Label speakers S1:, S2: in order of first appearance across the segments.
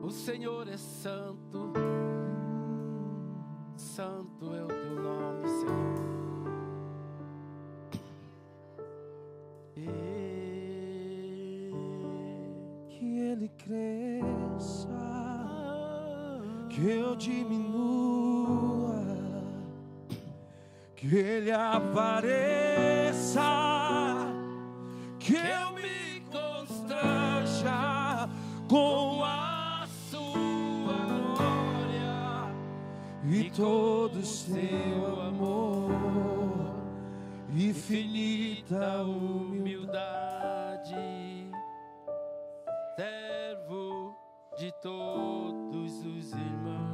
S1: O Senhor é santo, santo é o teu nome, Senhor.
S2: Que Ele cresça, que eu diminua, que Ele apareça, que eu me constranja com a sua glória e todo o seu amor, infinita humildade,
S1: servo de todos os irmãos.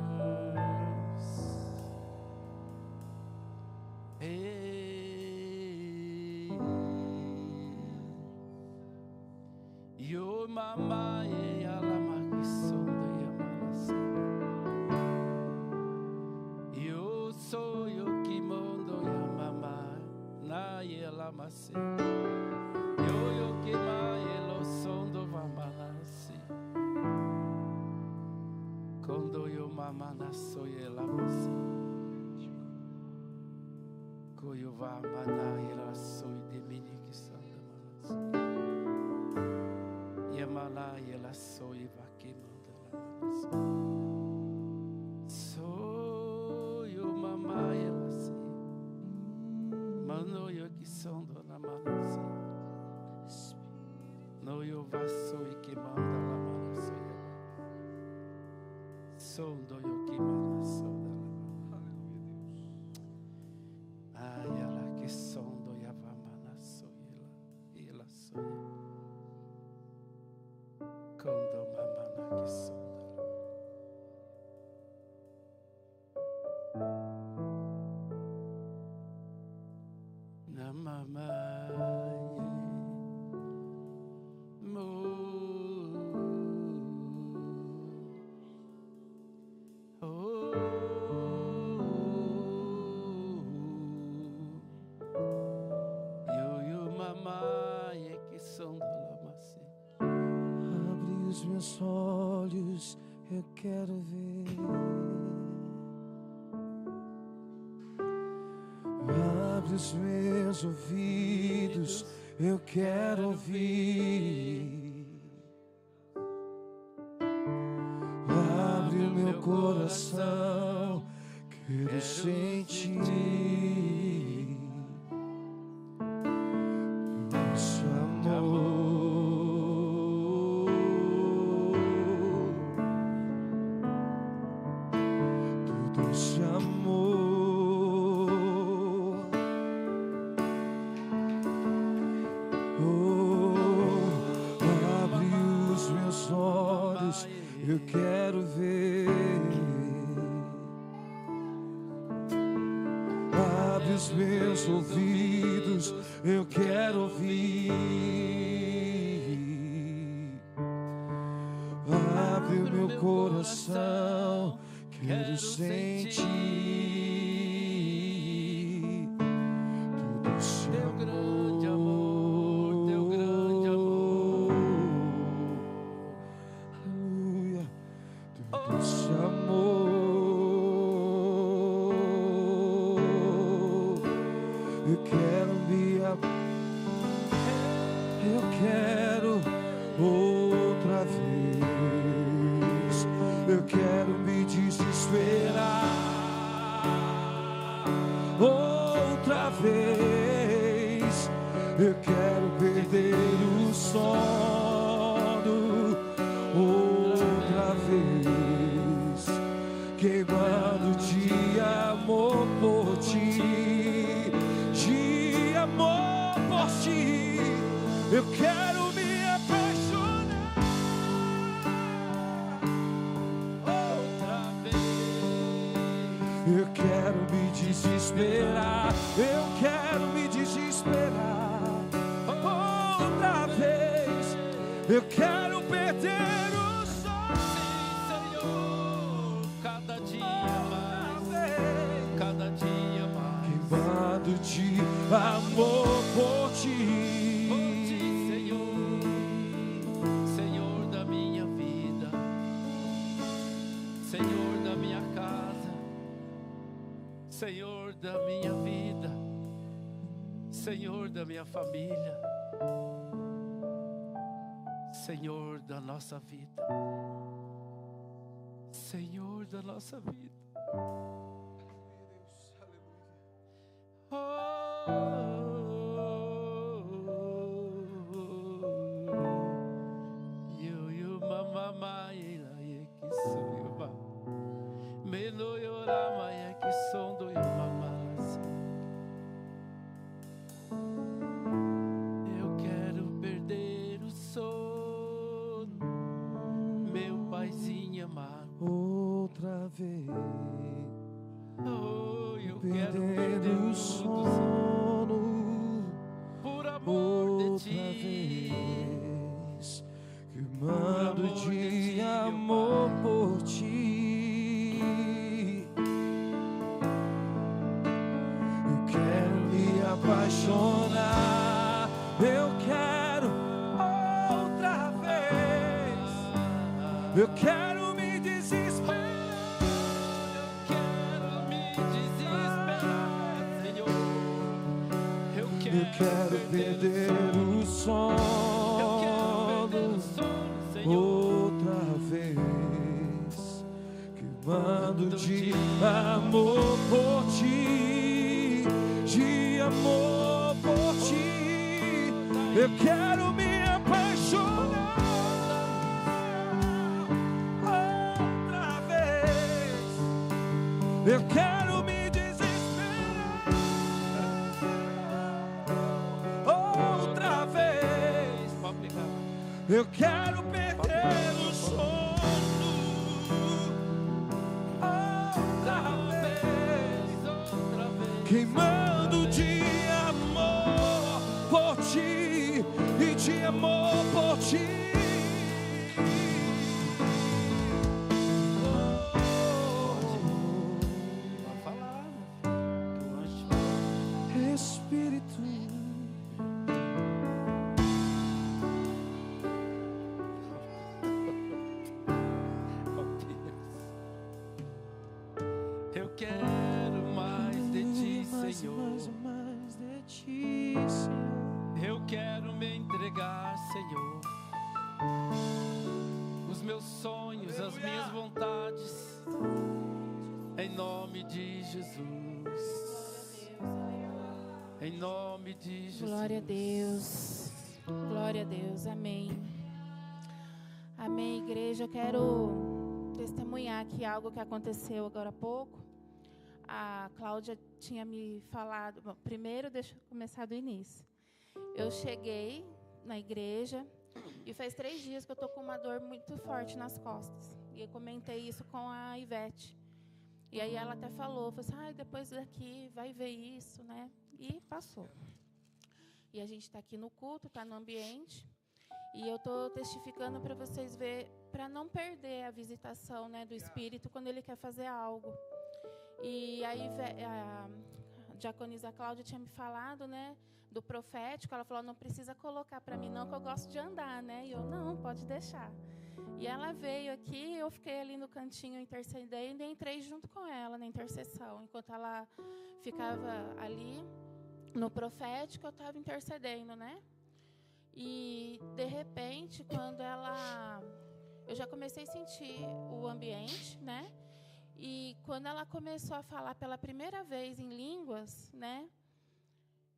S1: Yo mama e alama que sonda e amalasa. Eu sou eu que mando e amama na e alamase. Eu que mai elo sondo vamalase. Quando eu mama na soy elamase. Koyo va mana ela soy de minique sanda malase. Yamala ela soy va que manda malase. Soy o mama ela se. Mano eu que sondo na malase. No yo va soy que manda la malase. Sondo yo que manda soda la malase. Ai, ela que sondo ya va mana soy ela soy. Quando mamana que sonda. Na mamaye mo. Oh. Yo mamaye que sonda la mase.
S2: Abre os meus olhos, eu quero ver. Abre os meus ouvidos, eu quero ouvir. Abre o meu coração, quero sentir esse amor. Todo esse amor, abre os meus olhos, eu quero ver. Abre os meus ouvidos, eu quero ouvir. Abre o meu coração, quero sentir todo esse
S1: Teu grande amor, teu grande amor.
S2: Aleluia, todo esse amor. Eu quero eu quero outra vez. Eu quero me desesperar outra vez. Eu quero perder o sono outra vez, queimando de amor por ti, de amor por ti. Eu quero me apaixonar outra vez. Eu quero me desesperar. Eu quero me desesperar outra vez. Eu quero perder o sono.
S1: Sim, Senhor, cada dia mais, cada dia mais.
S2: Queimado de amor por ti.
S1: Senhor da minha vida, Senhor da minha vida, Senhor da minha família, Senhor da nossa vida, Senhor da nossa vida. Eu quero perder o sono, meu paizinho amado,
S2: outra vez.
S1: Oh, eu quero
S2: perder o sono
S1: por amor de
S2: outra
S1: ti,
S2: vez, queimando de amor por ti. Eu quero me apaixonar, eu quero outra vez, eu quero me desesperar. Eu quero perder o sono outra vez, queimando de amor por ti, de amor por ti. Eu quero me apaixonar outra vez, eu quero me eu quero perder o sono outra vez, queimando de amor por ti e de amor por ti. Espírito,
S1: eu quero mais de ti, Senhor.
S2: Mais de ti, Senhor.
S1: Eu quero me entregar, Senhor. Os meus sonhos, as minhas vontades, em nome de Jesus. Em nome de Jesus.
S3: Glória a Deus. Glória a Deus. Amém. Amém, igreja. Eu quero testemunhar aqui algo que aconteceu agora há pouco. A Cláudia tinha me falado. Bom, primeiro, deixa eu começar do início. Eu cheguei na igreja e faz 3 dias que eu estou com uma dor muito forte nas costas. E eu comentei isso com a Ivete. E aí ela até falou assim, depois daqui vai ver isso, né? E passou. E a gente está aqui no culto, está no ambiente. E eu estou testificando para vocês verem, para não perder a visitação, né, do Espírito quando Ele quer fazer algo. E aí a diaconisa Cláudia tinha me falado, né, do profético. Ela falou, não precisa colocar para mim não, que eu gosto de andar, né? E eu, não, pode deixar. E ela veio aqui, eu fiquei ali no cantinho intercedendo e entrei junto com ela na intercessão. Enquanto ela ficava ali no profético, eu estava intercedendo, né? E, de repente, quando eu já comecei a sentir o ambiente, né? E quando ela começou a falar pela primeira vez em línguas, né?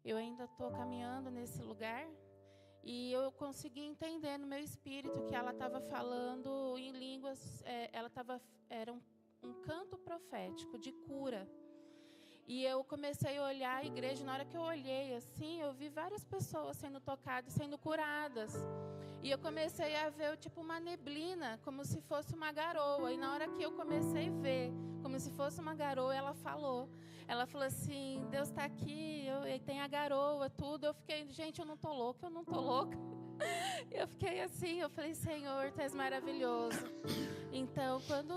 S3: Eu ainda estou caminhando nesse lugar. E eu consegui entender no meu espírito que ela estava falando em línguas, era um canto profético de cura. E eu comecei a olhar a igreja, na hora que eu olhei assim, eu vi várias pessoas sendo tocadas, sendo curadas. E eu comecei a ver tipo uma neblina, como se fosse uma garoa. E na hora que eu comecei a ver, como se fosse uma garoa, ela falou. Ela falou assim, Deus está aqui, tem a garoa, tudo. Eu fiquei, gente, eu não estou louca, eu não estou louca. Eu fiquei assim, eu falei, Senhor, Tu és maravilhoso. Então, quando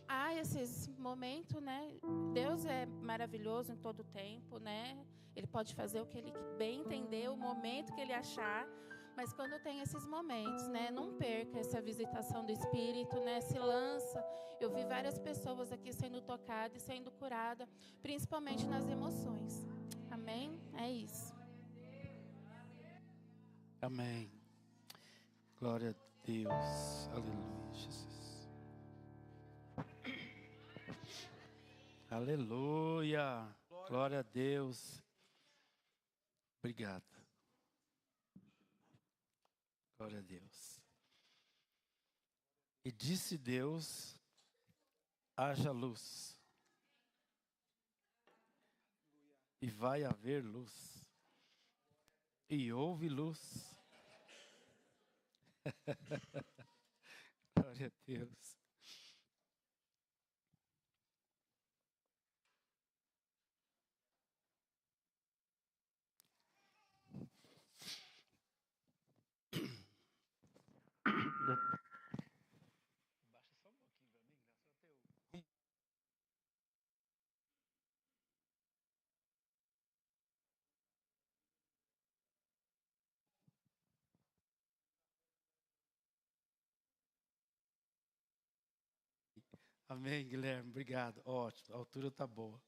S3: há esses momentos, né, Deus é maravilhoso em todo o tempo, né? Ele pode fazer o que Ele bem entender, o momento que Ele achar. Mas quando tem esses momentos, né, não perca essa visitação do Espírito, né, se lança. Eu vi várias pessoas aqui sendo tocadas e sendo curadas, principalmente nas emoções. Amém? É isso.
S1: Amém. Glória a Deus. Aleluia, Jesus. Aleluia. Glória a Deus. Obrigado. Glória a Deus. E disse Deus: haja luz. E vai haver luz. E houve luz. Glória a Deus. Baixa só um pouquinho para mim, só teu. Amém, Guilherme, obrigado. Ótimo, a altura está boa.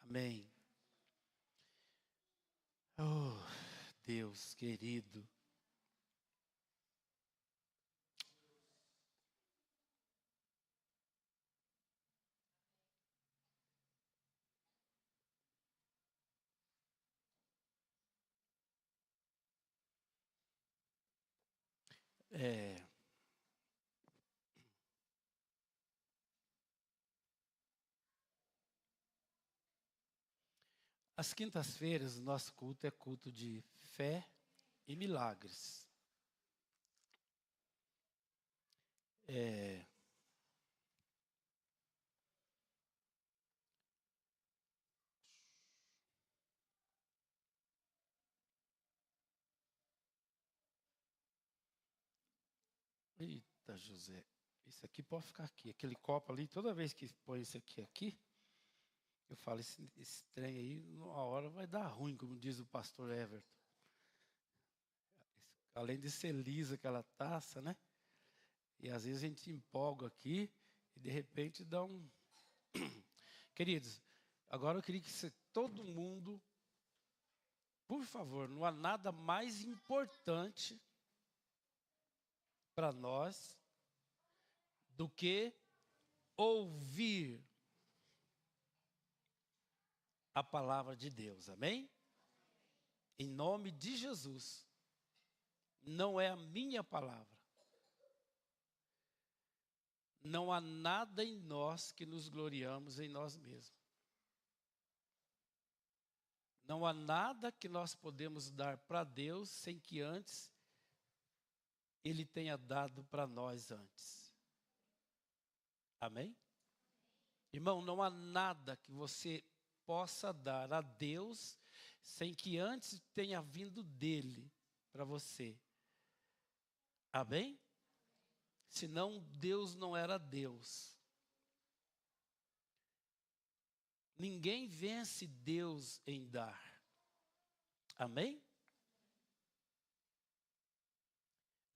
S1: Amém. Oh, Deus querido. As quintas-feiras, o nosso culto é culto de fé e milagres. Eita, José. Isso aqui pode ficar aqui. Aquele copo ali, toda vez que põe isso aqui, eu falo, esse trem aí, uma hora vai dar ruim, como diz o pastor Everton. Além de ser lisa aquela taça, né? E às vezes a gente empolga aqui e de repente dá um... Queridos, agora eu queria que todo mundo, por favor, não há nada mais importante para nós do que ouvir a palavra de Deus, amém? Em nome de Jesus. Não é a minha palavra. Não há nada em nós que nos gloriamos em nós mesmos. Não há nada que nós podemos dar para Deus sem que antes Ele tenha dado para nós antes. Amém? Irmão, não há nada que você possa dar a Deus sem que antes tenha vindo dele para você. Amém? Senão Deus não era Deus. Ninguém vence Deus em dar. Amém?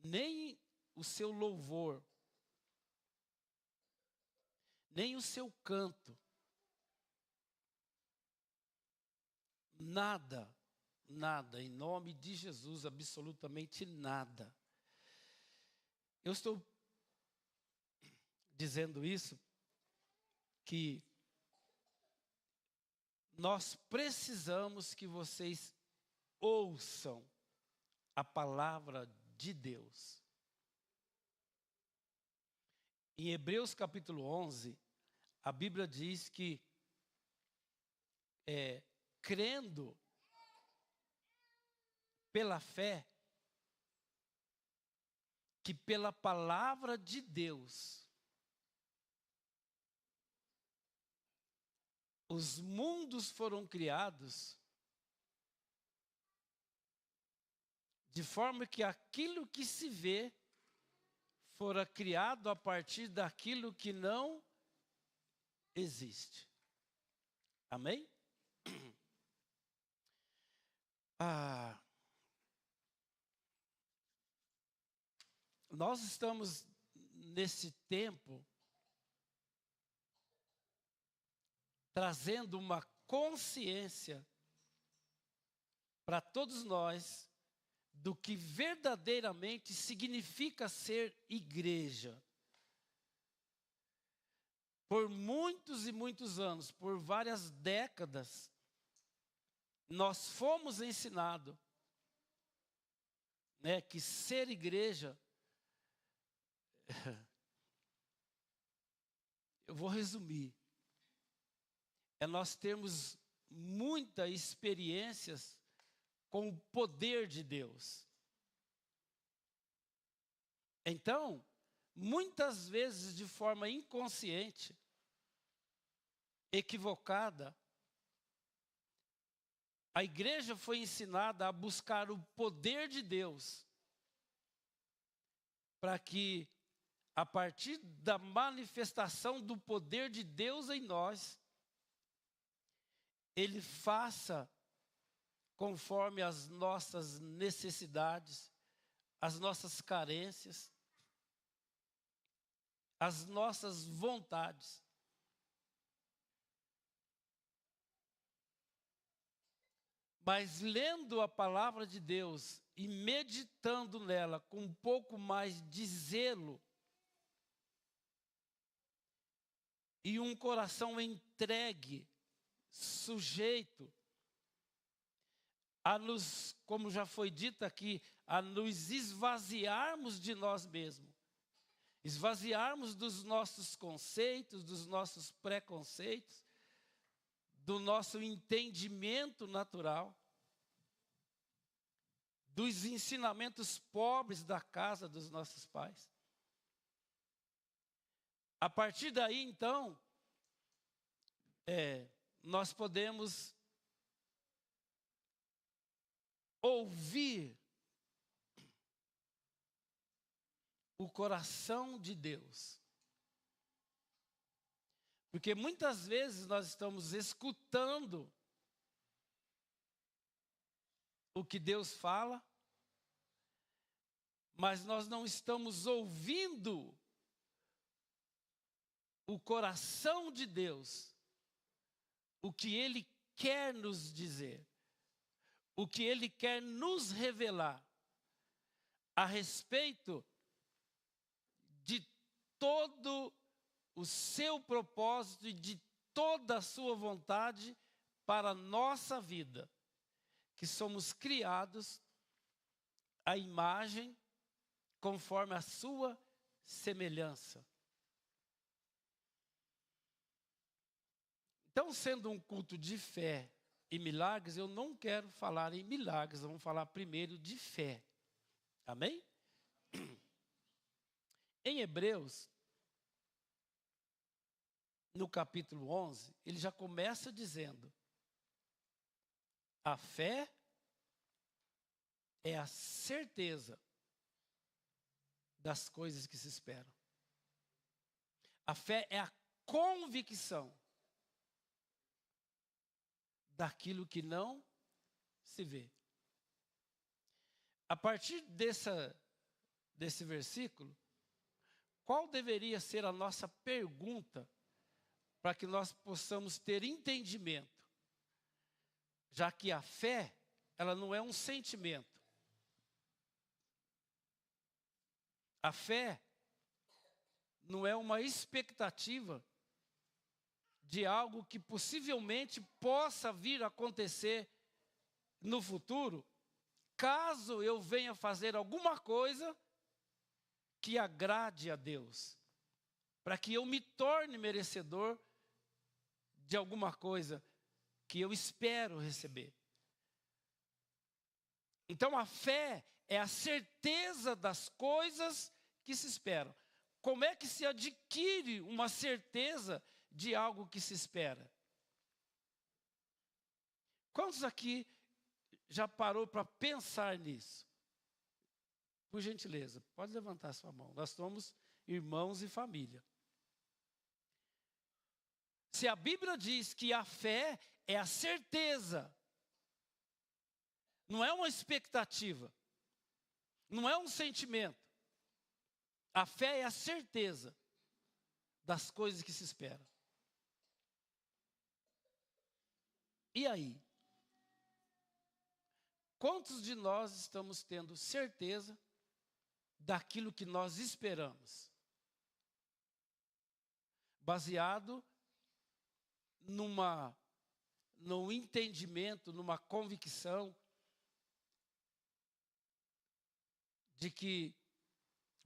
S1: Nem o seu louvor, nem o seu canto, nada, em nome de Jesus, absolutamente nada. Eu estou dizendo isso que nós precisamos que vocês ouçam a palavra de Deus. Em Hebreus capítulo 11, a Bíblia diz que crendo pela fé, que pela palavra de Deus, os mundos foram criados de forma que aquilo que se vê fora criado a partir daquilo que não existe. Amém? nós estamos nesse tempo trazendo uma consciência para todos nós do que verdadeiramente significa ser igreja. Por muitos e muitos anos, por várias décadas, nós fomos ensinados, né, que ser igreja, eu vou resumir, é nós termos muitas experiências com o poder de Deus. Então, muitas vezes de forma inconsciente, equivocada, a igreja foi ensinada a buscar o poder de Deus, para que, a partir da manifestação do poder de Deus em nós, Ele faça conforme as nossas necessidades, as nossas carências, as nossas vontades. Mas lendo a palavra de Deus e meditando nela com um pouco mais de zelo e um coração entregue, sujeito a nos, como já foi dito aqui, a nos esvaziarmos de nós mesmos, esvaziarmos dos nossos conceitos, dos nossos preconceitos, do nosso entendimento natural, dos ensinamentos pobres da casa dos nossos pais. A partir daí, então, nós podemos ouvir o coração de Deus. Porque muitas vezes nós estamos escutando o que Deus fala, mas nós não estamos ouvindo o coração de Deus, o que Ele quer nos dizer, o que Ele quer nos revelar a respeito de todo o seu propósito e de toda a sua vontade para a nossa vida, que somos criados à imagem conforme a sua semelhança. Então, sendo um culto de fé e milagres, eu não quero falar em milagres, vamos falar primeiro de fé. Amém? Em Hebreus, no capítulo 11, ele já começa dizendo: a fé é a certeza das coisas que se esperam. A fé é a convicção daquilo que não se vê. A partir desse versículo, qual deveria ser a nossa pergunta para que nós possamos ter entendimento? Já que a fé, ela não é um sentimento. A fé não é uma expectativa de algo que possivelmente possa vir a acontecer no futuro, caso eu venha fazer alguma coisa que agrade a Deus, para que eu me torne merecedor de alguma coisa que eu espero receber. Então a fé é a certeza das coisas que se esperam. Como é que se adquire uma certeza de algo que se espera? Quantos aqui já parou para pensar nisso? Por gentileza, pode levantar sua mão. Nós somos irmãos e família. Se a Bíblia diz que a fé é a certeza, não é uma expectativa, não é um sentimento, A fé é a certeza das coisas que se esperam. E aí? Quantos de nós estamos tendo certeza daquilo que nós esperamos? Baseado num entendimento, numa convicção de que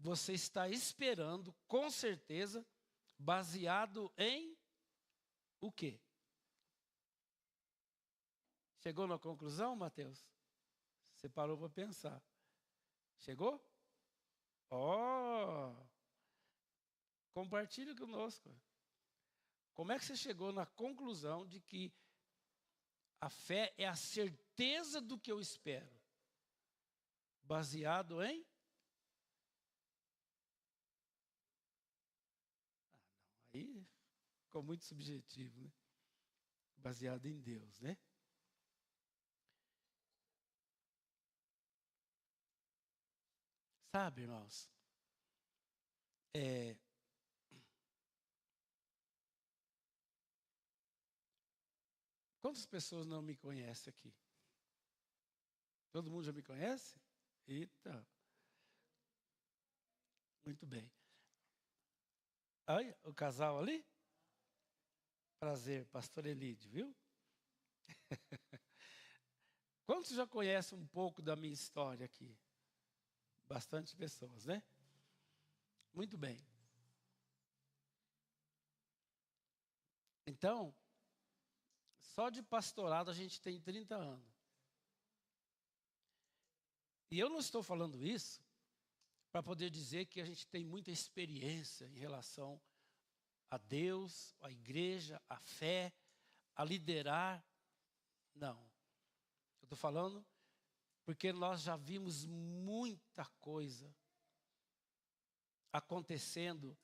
S1: você está esperando, com certeza, baseado em o quê? Chegou na conclusão, Mateus? Você parou para pensar. Chegou? Compartilhe conosco. Como é que você chegou na conclusão de que a fé é a certeza do que eu espero? Baseado em? Aí ficou muito subjetivo, né? Baseado em Deus, né? Sabe, irmãos? Quantas pessoas não me conhecem aqui? Todo mundo já me conhece? Eita. Muito bem. Olha, o casal ali? Prazer, pastor Elídio, viu? Quantos já conhecem um pouco da minha história aqui? Bastante pessoas, né? Muito bem. Então, só de pastorado a gente tem 30 anos. E eu não estou falando isso para poder dizer que a gente tem muita experiência em relação a Deus, a igreja, a fé, a liderar. Não. Eu estou falando porque nós já vimos muita coisa acontecendo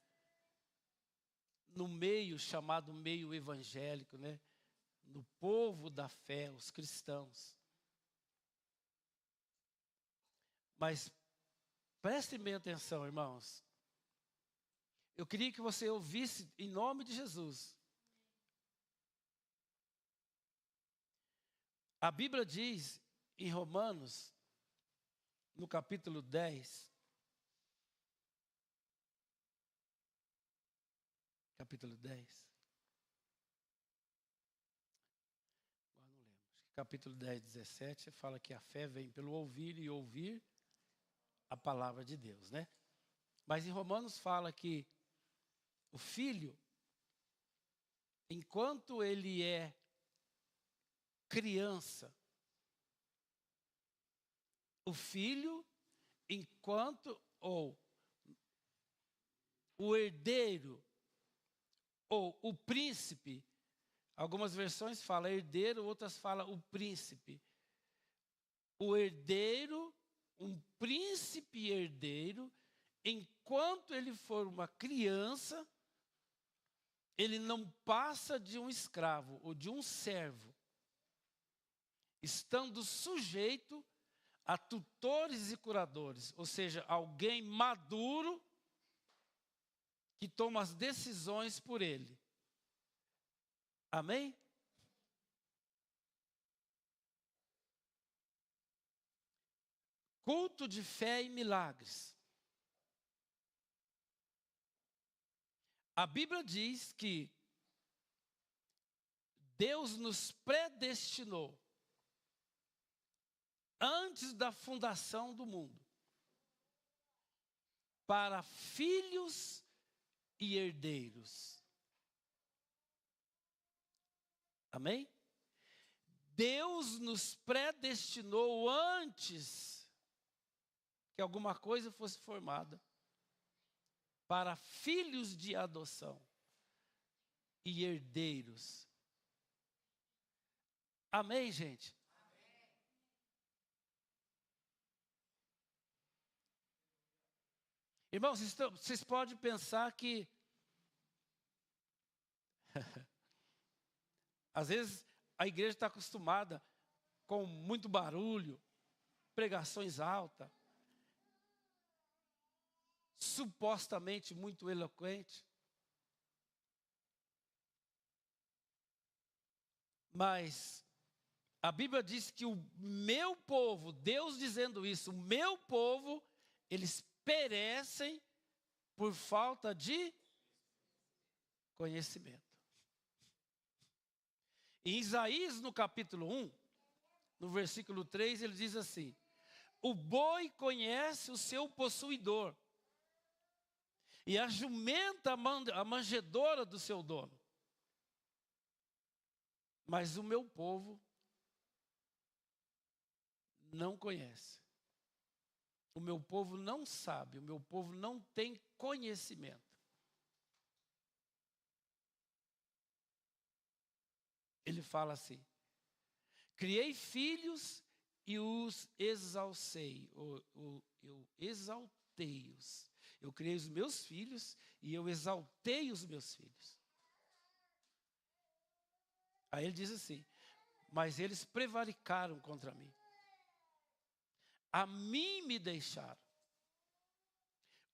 S1: no meio chamado meio evangélico, né? No povo da fé, os cristãos. Mas prestem bem atenção, irmãos. Eu queria que você ouvisse em nome de Jesus. A Bíblia diz em Romanos, no capítulo 10, capítulo 10. Agora não lembro. Capítulo 10, 17, fala que a fé vem pelo ouvir e ouvir a palavra de Deus, né? Mas em Romanos fala que o filho, enquanto ele é criança, o filho, ou o herdeiro, ou o príncipe, algumas versões falam herdeiro, outras falam o príncipe. O herdeiro, um príncipe herdeiro, enquanto ele for uma criança, ele não passa de um escravo ou de um servo, estando sujeito a tutores e curadores, ou seja, alguém maduro que toma as decisões por ele. Amém? Culto de fé e milagres. A Bíblia diz que Deus nos predestinou antes da fundação do mundo para filhos e herdeiros. Amém? Deus nos predestinou antes que alguma coisa fosse formada para filhos de adoção e herdeiros. Amém, gente? Amém. Irmãos, vocês podem pensar que às vezes a igreja está acostumada com muito barulho, pregações altas. supostamente muito eloquente. Mas a Bíblia diz que o meu povo, Deus dizendo isso, o meu povo, eles perecem por falta de conhecimento. Em Isaías, no capítulo 1, no versículo 3, ele diz assim: o boi conhece o seu possuidor, e a jumenta a manjedoura do seu dono. Mas o meu povo não conhece. O meu povo não sabe, o meu povo não tem conhecimento. Ele fala assim: criei filhos e os exalcei, eu exaltei-os. Eu criei os meus filhos e eu exaltei os meus filhos. Aí ele diz assim: mas eles prevaricaram contra mim. A mim me deixaram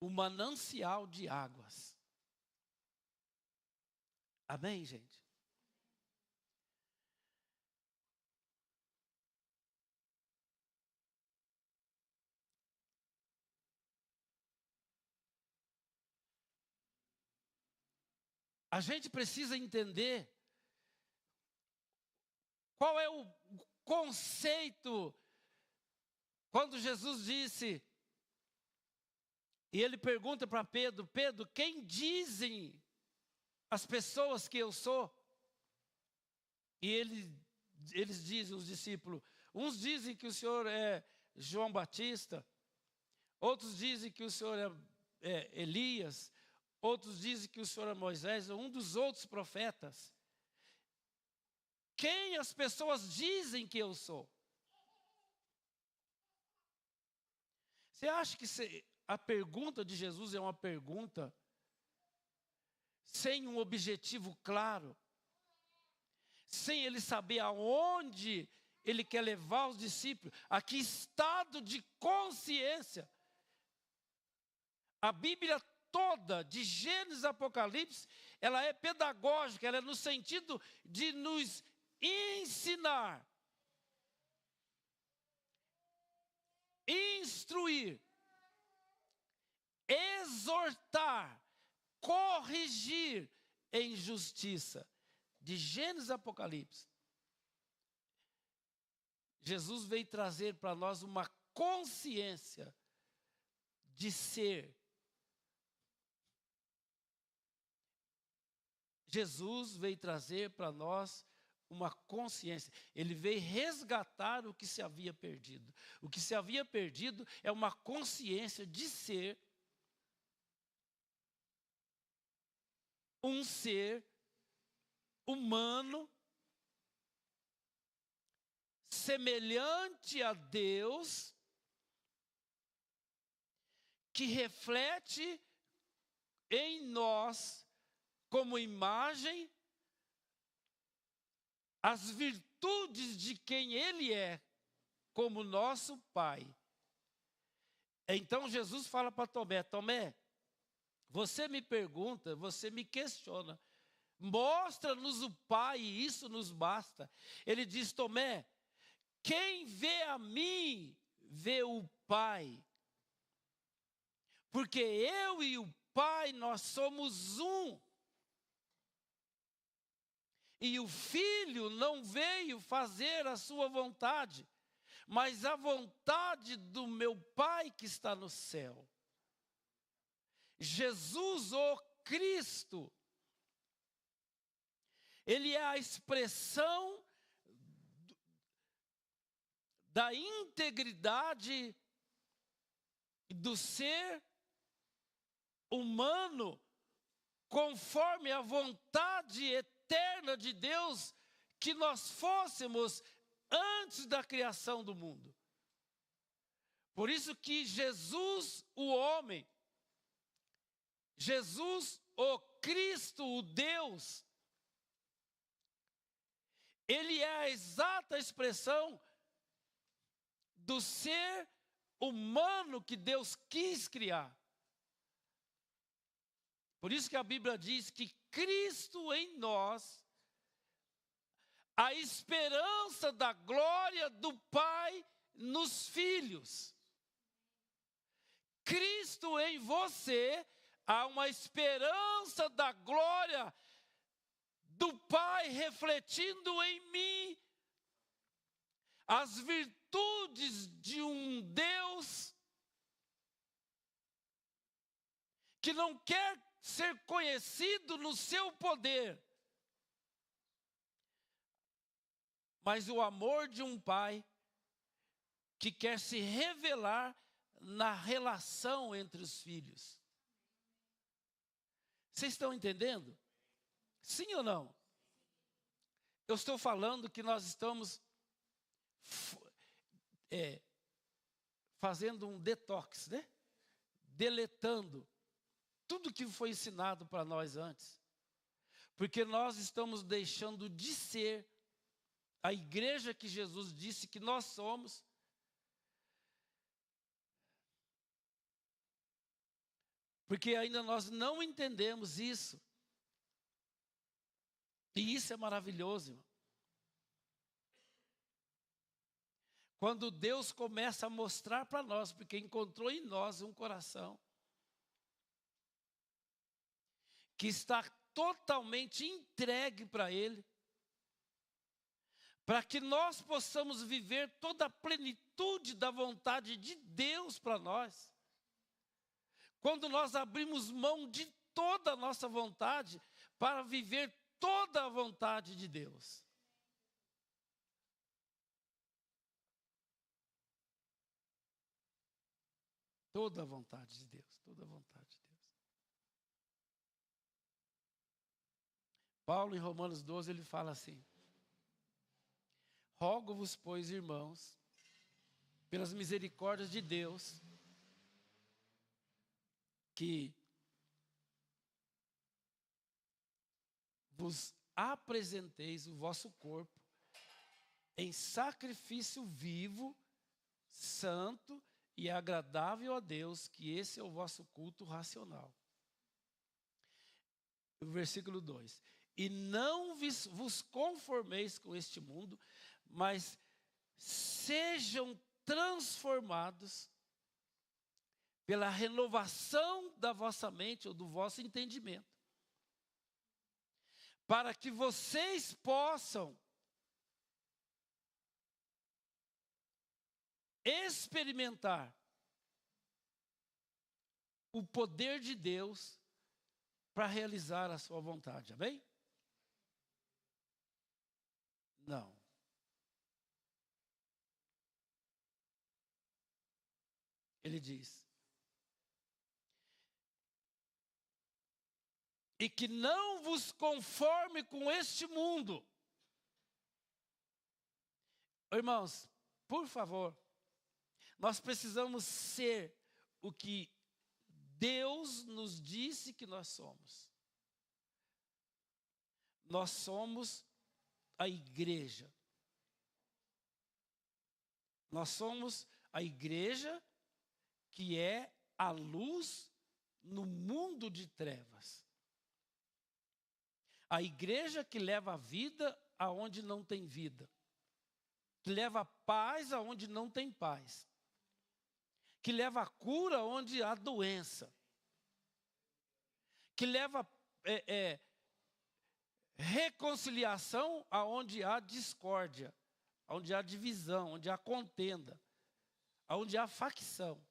S1: o manancial de águas. Amém, gente? A gente precisa entender qual é o conceito quando Jesus disse, e ele pergunta para Pedro: Pedro, quem dizem as pessoas que eu sou? E eles dizem, os discípulos, uns dizem que o Senhor é João Batista, outros dizem que o Senhor é Elias, outros dizem que o Senhor é Moisés, ou um dos outros profetas. Quem as pessoas dizem que eu sou? Você acha que a pergunta de Jesus é uma pergunta sem um objetivo claro? Sem ele saber aonde ele quer levar os discípulos? A que estado de consciência? A Bíblia toda, de Gênesis a Apocalipse, ela é pedagógica, ela é no sentido de nos ensinar, instruir, exortar, corrigir em justiça. De Gênesis a Apocalipse, Jesus veio trazer para nós uma consciência de ser. Jesus veio trazer para nós uma consciência. Ele veio resgatar o que se havia perdido. O que se havia perdido é uma consciência de ser um ser humano, semelhante a Deus, que reflete em nós, como imagem, as virtudes de quem Ele é, como nosso Pai. Então Jesus fala para Tomé: Tomé, você me pergunta, você me questiona, mostra-nos o Pai e isso nos basta. Ele diz: Tomé, quem vê a mim, vê o Pai. Porque eu e o Pai, nós somos um. E o Filho não veio fazer a sua vontade, mas a vontade do meu Pai que está no céu. Jesus, o Cristo, Ele é a expressão da integridade do ser humano, conforme a vontade eterna de Deus, que nós fôssemos antes da criação do mundo. Por isso que Jesus, o homem, Jesus, o Cristo, o Deus, Ele é a exata expressão do ser humano que Deus quis criar. Por isso que a Bíblia diz que Cristo em nós, a esperança da glória do Pai nos filhos. Cristo em você, há uma esperança da glória do Pai refletindo em mim as virtudes de um Deus que não quer ser conhecido no seu poder, mas o amor de um pai que quer se revelar na relação entre os filhos. Vocês estão entendendo? Sim ou não? Eu estou falando que nós estamos fazendo um detox, né? Deletando tudo que foi ensinado para nós antes. Porque nós estamos deixando de ser a igreja que Jesus disse que nós somos. Porque ainda nós não entendemos isso. E isso é maravilhoso, irmão. Quando Deus começa a mostrar para nós, porque encontrou em nós um coração que está totalmente entregue para Ele, para que nós possamos viver toda a plenitude da vontade de Deus para nós. Quando nós abrimos mão de toda a nossa vontade para viver toda a vontade de Deus. Toda a vontade de Deus, toda a vontade de Deus. Paulo, em Romanos 12, ele fala assim: rogo-vos, pois, irmãos, pelas misericórdias de Deus, que vos apresenteis o vosso corpo em sacrifício vivo, santo e agradável a Deus, que esse é o vosso culto racional. O versículo 2: e não vos conformeis com este mundo, mas sejam transformados pela renovação da vossa mente ou do vosso entendimento, para que vocês possam experimentar o poder de Deus para realizar a sua vontade. Amém? Não. Ele diz: e que não vos conforme com este mundo. Irmãos, por favor, nós precisamos ser o que Deus nos disse que nós somos. Nós somos a igreja. Nós somos a igreja que é a luz no mundo de trevas. A igreja que leva a vida aonde não tem vida. Que leva paz aonde não tem paz. Que leva a cura onde há doença. Que leva reconciliação aonde há discórdia, onde há divisão, onde há contenda, onde há facção.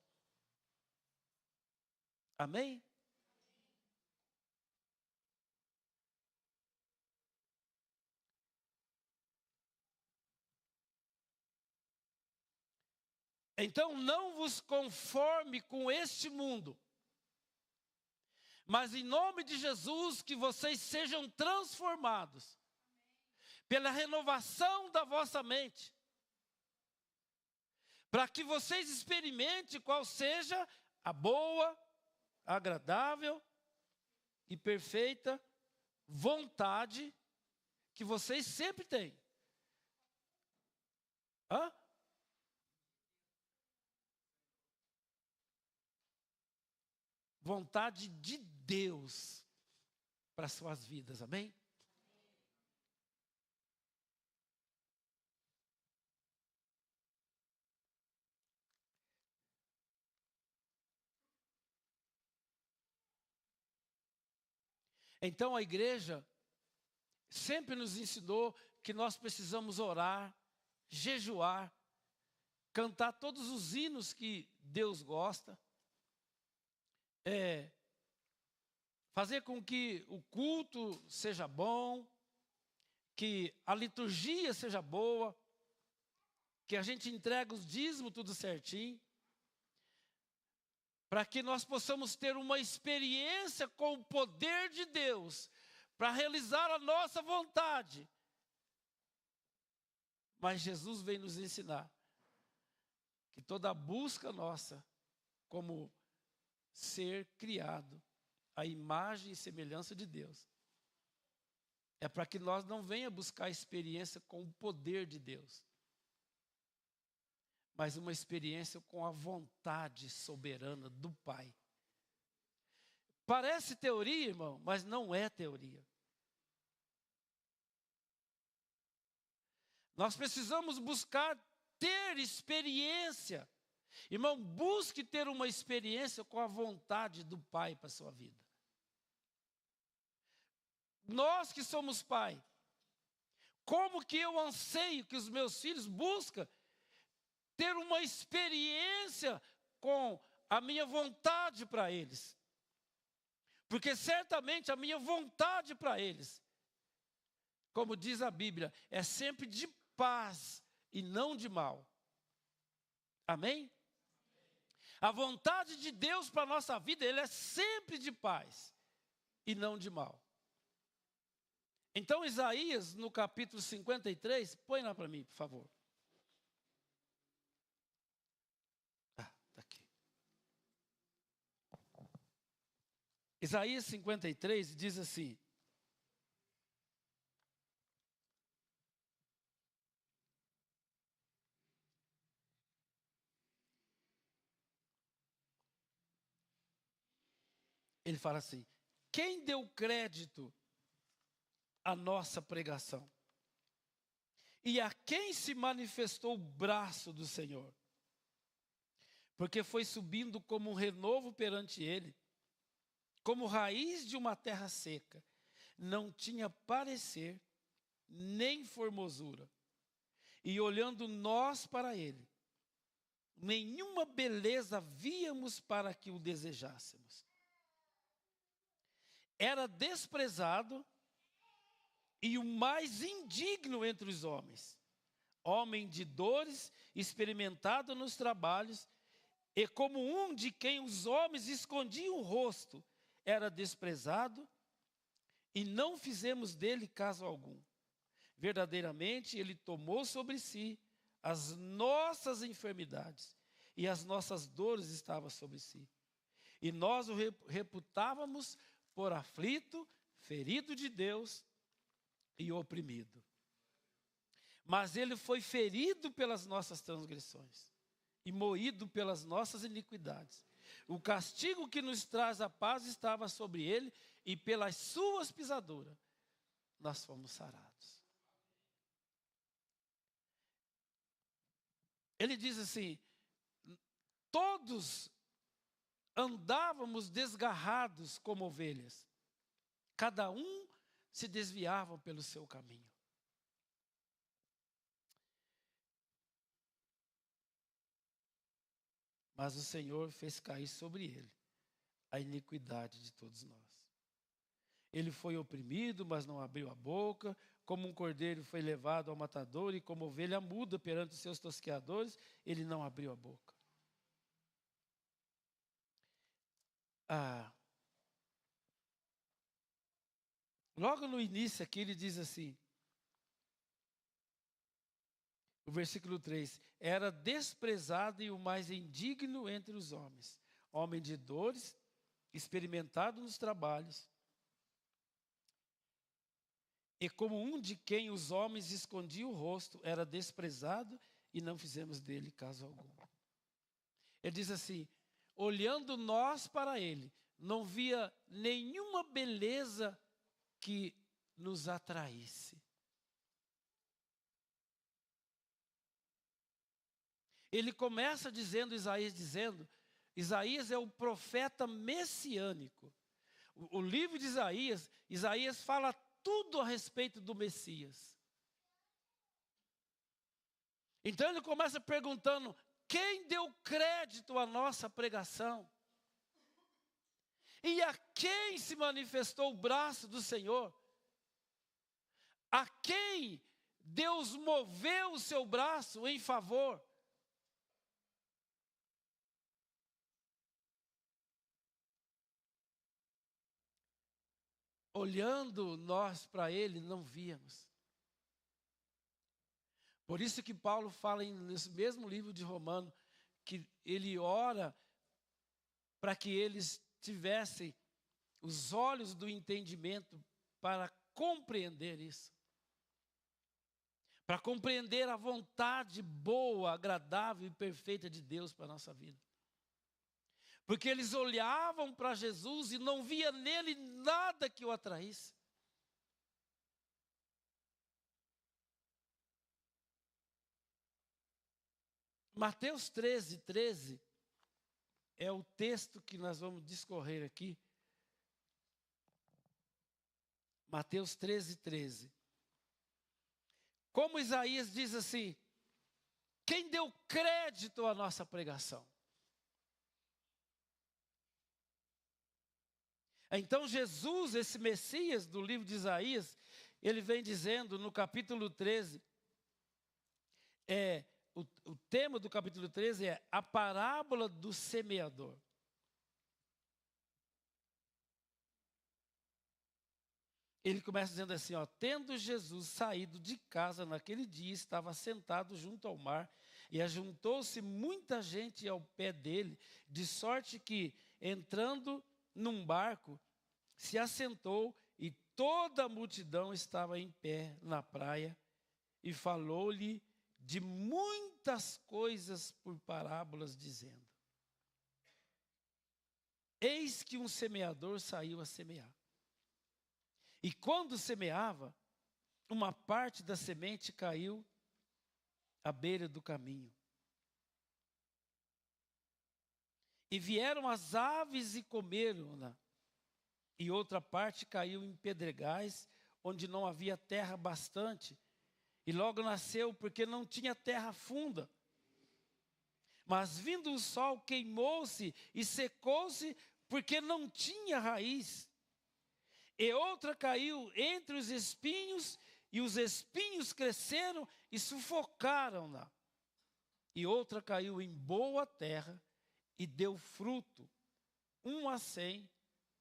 S1: Amém? Então não vos conforme com este mundo, mas em nome de Jesus que vocês sejam transformados pela renovação da vossa mente, para que vocês experimentem qual seja a boa, agradável e perfeita vontade que vocês sempre têm. Hã? Vontade de Deus. para as suas vidas, amém? Então a igreja sempre nos ensinou que nós precisamos orar, jejuar, cantar todos os hinos que Deus gosta, fazer com que o culto seja bom, que a liturgia seja boa, que a gente entregue os dízimos tudo certinho, para que nós possamos ter uma experiência com o poder de Deus, para realizar a nossa vontade. Mas Jesus vem nos ensinar que toda busca nossa, como ser criado à imagem e semelhança de Deus, é para que nós não venha buscar experiência com o poder de Deus, mas uma experiência com a vontade soberana do Pai. Parece teoria, irmão, mas não é teoria. Nós precisamos buscar ter experiência. Irmão, busque ter uma experiência com a vontade do Pai para a sua vida. Nós que somos pai, como que eu anseio que os meus filhos busquem ter uma experiência com a minha vontade para eles. Porque certamente a minha vontade para eles, como diz a Bíblia, é sempre de paz e não de mal. Amém? A vontade de Deus para a nossa vida, Ele é sempre de paz e não de mal. Então Isaías, no capítulo 53, põe lá para mim, por favor. Está aqui. Isaías 53 diz assim: ele fala assim: quem deu crédito à nossa pregação? E a quem se manifestou o braço do Senhor? Porque foi subindo como um renovo perante ele, como raiz de uma terra seca. Não tinha parecer, nem formosura. E olhando nós para ele, nenhuma beleza víamos para que o desejássemos. Era desprezado e o mais indigno entre os homens, homem de dores, experimentado nos trabalhos, e como um de quem os homens escondiam o rosto, era desprezado, e não fizemos dele caso algum. Verdadeiramente, ele tomou sobre si as nossas enfermidades, e as nossas dores estavam sobre si. E nós o reputávamos por aflito, ferido de Deus e oprimido. Mas ele foi ferido pelas nossas transgressões e moído pelas nossas iniquidades. O castigo que nos traz a paz estava sobre ele, e pelas suas pisaduras nós fomos sarados. Ele diz assim: todos andávamos desgarrados como ovelhas, cada um se desviava pelo seu caminho. Mas o Senhor fez cair sobre ele a iniquidade de todos nós. Ele foi oprimido, mas não abriu a boca, como um cordeiro foi levado ao matador, e como ovelha muda perante os seus tosqueadores, ele não abriu a boca. Logo no início aqui ele diz assim, o versículo 3, era desprezado e o mais indigno entre os homens, homem de dores, experimentado nos trabalhos, e como um de quem os homens escondiam o rosto, era desprezado e não fizemos dele caso algum. Ele diz assim: olhando nós para ele, não via nenhuma beleza que nos atraísse. Ele começa dizendo, Isaías é o profeta messiânico. O livro de Isaías fala tudo a respeito do Messias. Então ele começa perguntando, quem deu crédito à nossa pregação? E a quem se manifestou o braço do Senhor? A quem Deus moveu o seu braço em favor? Olhando nós para ele, não víamos. Por isso que Paulo fala nesse mesmo livro de Romanos, que ele ora para que eles tivessem os olhos do entendimento para compreender isso. Para compreender a vontade boa, agradável e perfeita de Deus para a nossa vida. Porque eles olhavam para Jesus e não via nele nada que o atraísse. Mateus 13 é o texto que nós vamos discorrer aqui. Mateus 13. Como Isaías diz assim, quem deu crédito à nossa pregação? Então Jesus, esse Messias do livro de Isaías, ele vem dizendo no capítulo 13, o tema do capítulo 13 é a parábola do semeador. Ele começa dizendo assim, tendo Jesus saído de casa naquele dia, estava sentado junto ao mar, e ajuntou-se muita gente ao pé dele, de sorte que, entrando num barco, se assentou, e toda a multidão estava em pé na praia, e falou-lhe de muitas coisas por parábolas, dizendo, eis que um semeador saiu a semear. E quando semeava, uma parte da semente caiu à beira do caminho. E vieram as aves e comeram-na. E outra parte caiu em pedregais, onde não havia terra bastante. E logo nasceu, porque não tinha terra funda. Mas vindo o sol, queimou-se e secou-se, porque não tinha raiz. E outra caiu entre os espinhos, e os espinhos cresceram e sufocaram-na. E outra caiu em boa terra e deu fruto, um a 100,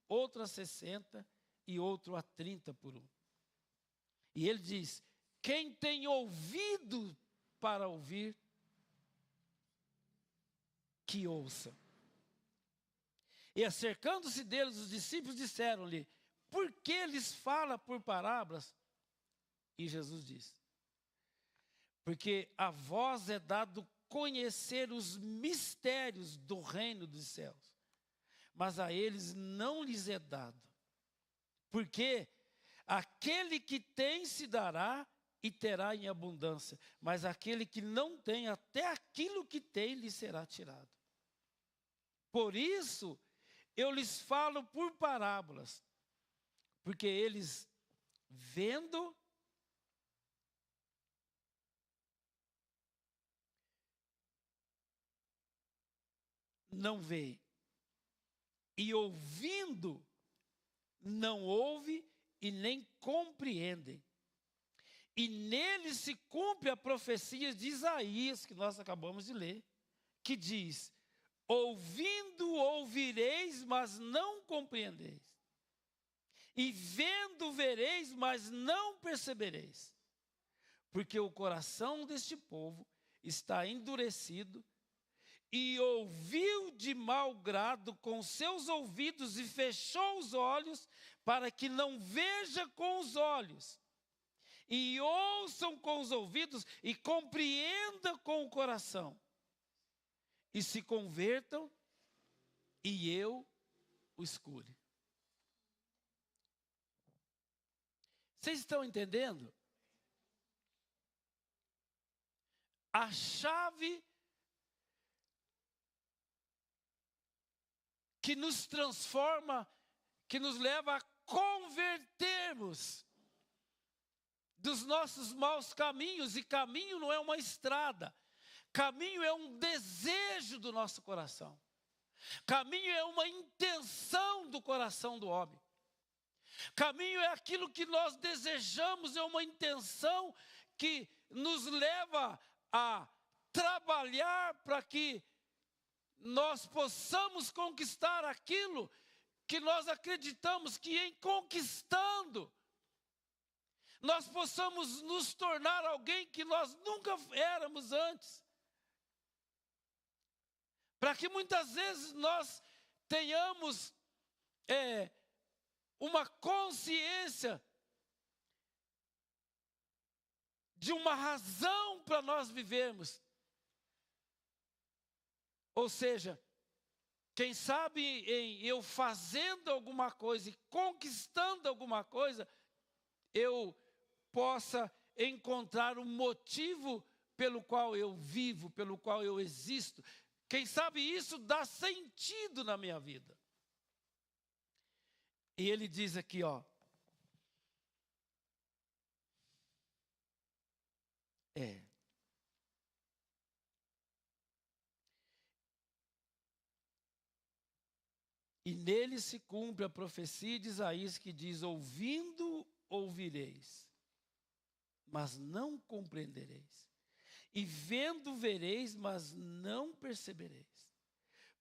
S1: outro a 60 e outro a 30 por um. E ele diz, quem tem ouvido para ouvir, que ouça. E acercando-se deles, os discípulos disseram-lhe, por que lhes fala por parábolas? E Jesus disse, porque a vós é dado conhecer os mistérios do reino dos céus, mas a eles não lhes é dado. Porque aquele que tem se dará e terá em abundância, mas aquele que não tem, até aquilo que tem lhe será tirado. Por isso, eu lhes falo por parábolas, porque eles, vendo, não veem, e ouvindo, não ouvem e nem compreendem. E nele se cumpre a profecia de Isaías, que nós acabamos de ler, que diz, ouvindo ouvireis, mas não compreendeis. E vendo vereis, mas não percebereis. Porque o coração deste povo está endurecido, e ouviu de mau grado com seus ouvidos e fechou os olhos, para que não veja com os olhos, e ouçam com os ouvidos, e compreendam com o coração, e se convertam, e eu os cure. Vocês estão entendendo? A chave que nos transforma, que nos leva a convertermos dos nossos maus caminhos, e caminho não é uma estrada, caminho é um desejo do nosso coração, caminho é uma intenção do coração do homem, caminho é aquilo que nós desejamos, é uma intenção que nos leva a trabalhar para que nós possamos conquistar aquilo que nós acreditamos que em conquistando, nós possamos nos tornar alguém que nós nunca éramos antes. Para que muitas vezes nós tenhamos uma consciência de uma razão para nós vivermos. Ou seja, quem sabe em eu fazendo alguma coisa e conquistando alguma coisa, eu possa encontrar um motivo pelo qual eu vivo, pelo qual eu existo. Quem sabe isso dá sentido na minha vida. E ele diz aqui, ó. E nele se cumpre a profecia de Isaías que diz: ouvindo, ouvireis, mas não compreendereis. E vendo, vereis, mas não percebereis.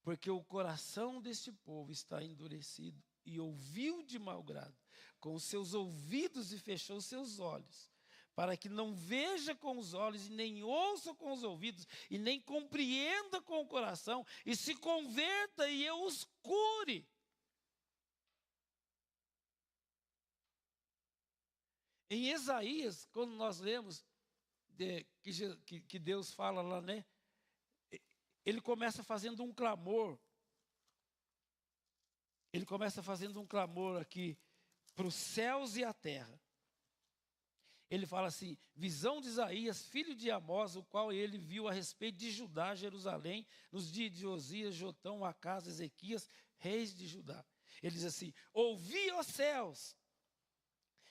S1: Porque o coração deste povo está endurecido e ouviu de mau grado, com os seus ouvidos e fechou os seus olhos, para que não veja com os olhos e nem ouça com os ouvidos e nem compreenda com o coração e se converta e eu os cure. Em Isaías, quando nós lemos que Deus fala lá, né? Ele começa fazendo um clamor. Ele começa fazendo um clamor aqui para os céus e a terra. Ele fala assim: visão de Isaías, filho de Amós, o qual ele viu a respeito de Judá, Jerusalém, nos dias de Osias, Jotão, Acás, Ezequias, reis de Judá. Ele diz assim: ouvi, ó céus,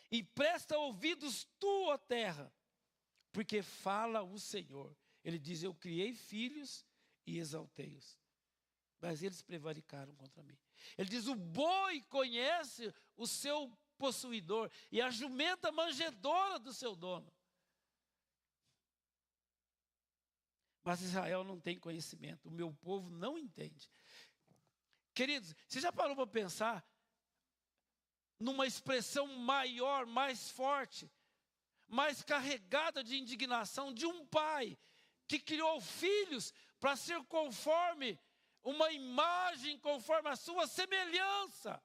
S1: e presta ouvidos tu, ó terra, porque fala o Senhor. Ele diz: eu criei filhos e exaltei-os, mas eles prevaricaram contra mim. Ele diz: o boi conhece o seu possuidor e a jumenta manjedora do seu dono. Mas Israel não tem conhecimento, o meu povo não entende. Queridos, você já parou para pensar numa expressão maior, mais forte, mais carregada de indignação de um pai que criou filhos para ser conforme uma imagem, conforme a sua semelhança,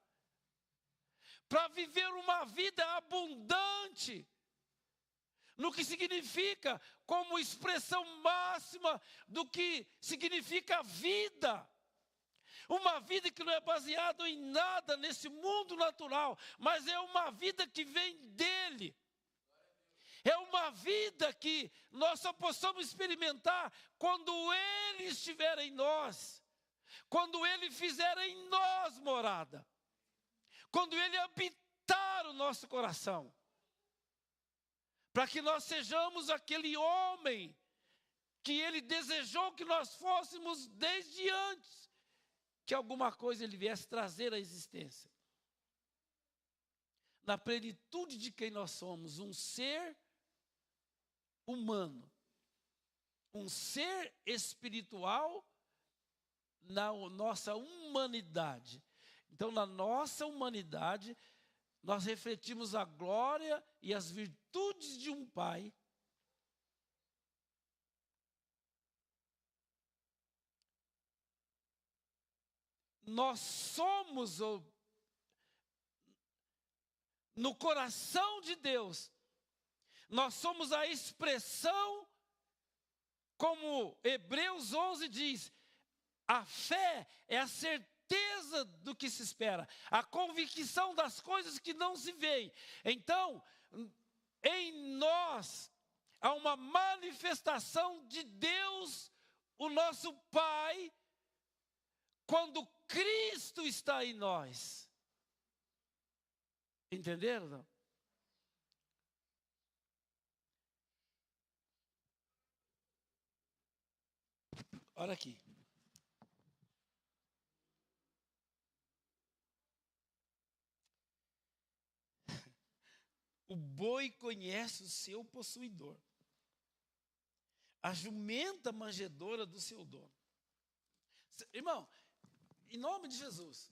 S1: para viver uma vida abundante, no que significa como expressão máxima do que significa vida. Uma vida que não é baseada em nada nesse mundo natural, mas é uma vida que vem dele. É uma vida que nós só possamos experimentar quando ele estiver em nós, quando ele fizer em nós morada, quando ele habitar o nosso coração, para que nós sejamos aquele homem que ele desejou que nós fôssemos desde antes que alguma coisa ele viesse trazer à existência. Na plenitude de quem nós somos, um ser humano, um ser espiritual na nossa humanidade. Então, na nossa humanidade, nós refletimos a glória e as virtudes de um pai nós somos no coração de Deus, nós somos a expressão, como Hebreus 11 diz, a fé é a certeza do que se espera, a convicção das coisas que não se veem. Então, em nós há uma manifestação de Deus, o nosso Pai, quando Cristo está em nós. Entenderam? Não? Olha aqui. O boi conhece o seu possuidor. A jumenta manjedora do seu dono. Irmão, em nome de Jesus,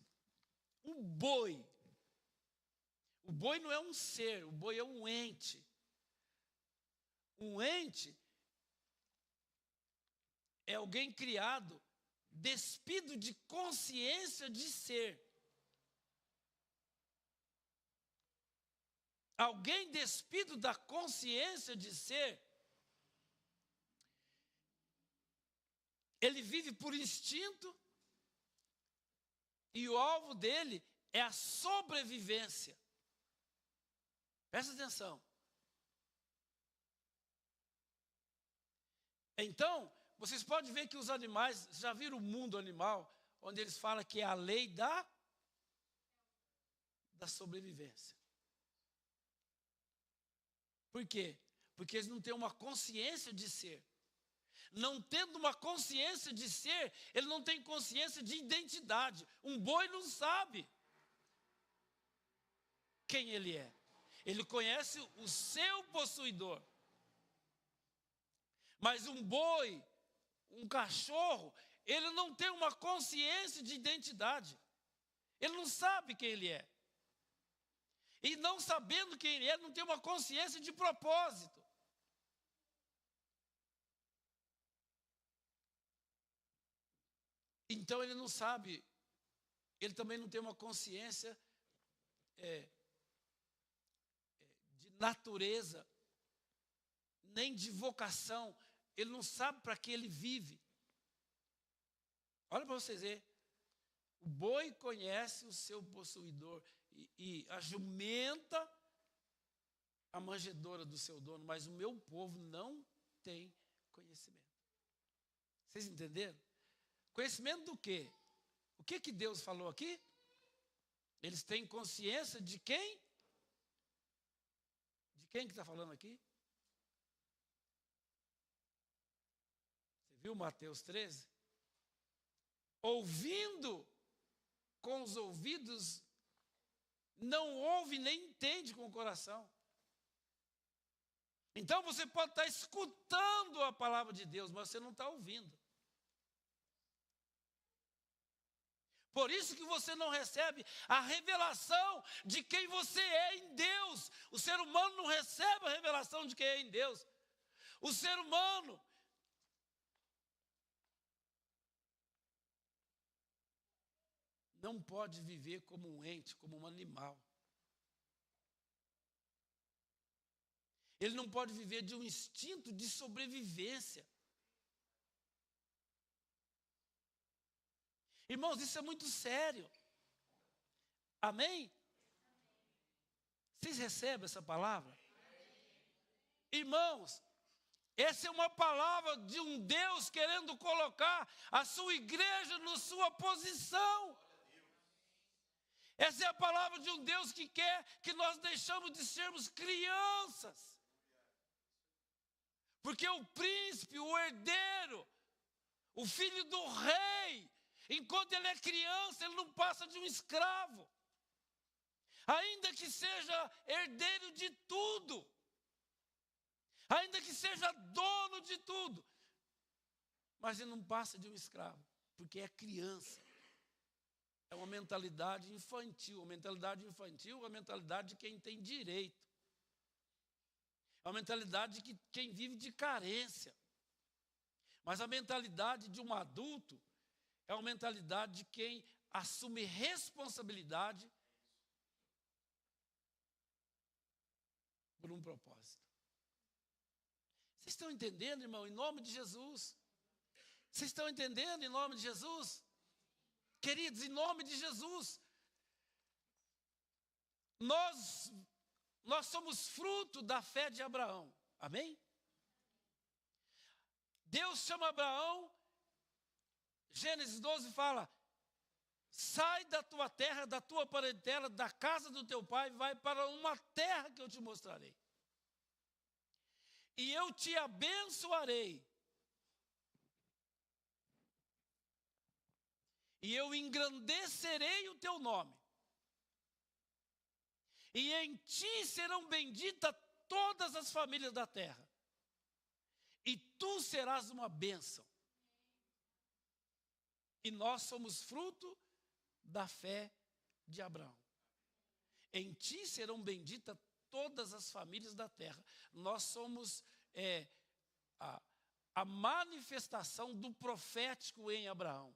S1: o boi não é um ser, o boi é um ente. Um ente é alguém criado, despido de consciência de ser. Alguém despido da consciência de ser, ele vive por instinto e o alvo dele é a sobrevivência. Presta atenção. Então, vocês podem ver que os animais, já viram o mundo animal, onde eles falam que é a lei da sobrevivência. Por quê? Porque eles não têm uma consciência de ser. Não tendo uma consciência de ser, ele não tem consciência de identidade. Um boi não sabe quem ele é. Ele conhece o seu possuidor. Mas um boi, um cachorro, ele não tem uma consciência de identidade. Ele não sabe quem ele é. E não sabendo quem ele é, não tem uma consciência de propósito. Então ele não sabe, ele também não tem uma consciência de natureza, nem de vocação. Ele não sabe para que ele vive. Olha para vocês verem. O boi conhece o seu possuidor e a jumenta a manjedora do seu dono, mas o meu povo não tem conhecimento. Vocês entenderam? Conhecimento do quê? O que Deus falou aqui? Eles têm consciência de quem? De quem que está falando aqui? Você viu Mateus 13? Ouvindo com os ouvidos, não ouve nem entende com o coração. Então você pode estar escutando a palavra de Deus, mas você não está ouvindo. Por isso que você não recebe a revelação de quem você é em Deus. O ser humano não recebe a revelação de quem é em Deus. O ser humano não pode viver como um ente, como um animal. Ele não pode viver de um instinto de sobrevivência. Irmãos, isso é muito sério. Amém? Vocês recebem essa palavra? Irmãos, essa é uma palavra de um Deus querendo colocar a sua igreja na sua posição. Essa é a palavra de um Deus que quer que nós deixamos de sermos crianças. Porque o príncipe, o herdeiro, o filho do rei, enquanto ele é criança, ele não passa de um escravo. Ainda que seja herdeiro de tudo. Ainda que seja dono de tudo. Mas ele não passa de um escravo, porque é criança. É uma mentalidade infantil. A mentalidade infantil é a mentalidade de quem tem direito. É uma mentalidade de quem vive de carência. Mas a mentalidade de um adulto é uma mentalidade de quem assume responsabilidade por um propósito. Vocês estão entendendo, irmão, em nome de Jesus? Vocês estão entendendo em nome de Jesus? Queridos, em nome de Jesus, nós nós somos fruto da fé de Abraão. Amém? Deus chama Abraão, Gênesis 12 fala: sai da tua terra, da tua parentela, da casa do teu pai, vai para uma terra que eu te mostrarei. E eu te abençoarei. E eu engrandecerei o teu nome. E em ti serão benditas todas as famílias da terra. E tu serás uma bênção. E nós somos fruto da fé de Abraão. Em ti serão benditas todas as famílias da terra. Nós somos a manifestação do profético em Abraão.